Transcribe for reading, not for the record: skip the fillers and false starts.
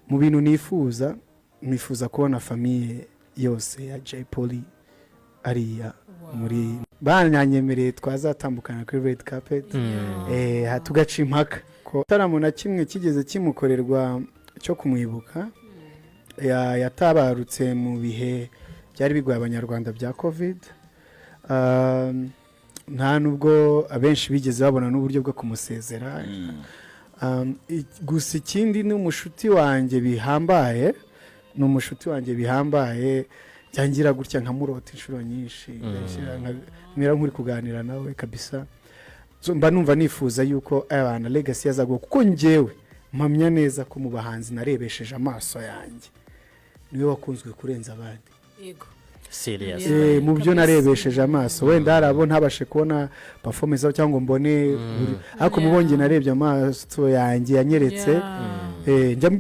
mu bintu nifuza kubona famiye yose ya Jay Polly ariya muri banyanyemereye twazatambukana kuri red carpet tugaca impaka ko taramo na kimwe kigeze kimukorerwa cyo kumwibuka yatabarutse mu bihe byari bigoye abanyarwanda bya covid nta nubwo abenshi bigeze babona n'uburyo bwo kumusezera gusa ikindi n'umushuti wanjye bihambaye byangira gutya nkamurota inshuro nyinshi mera nkuri kuganira nawe kabisa mba numva nifuza yuko abana legacy yazagwa kuko njyewe mpamya neza ko mu bahanzi narebesheje amaso yanjye niwe wakunzwe kurenza abandi yego serious mu byo narebesheje amaso wenda harabo ntabashe kubona performance cyangwa mbone ariko mubonye narebye amaso yanjye yanyeretse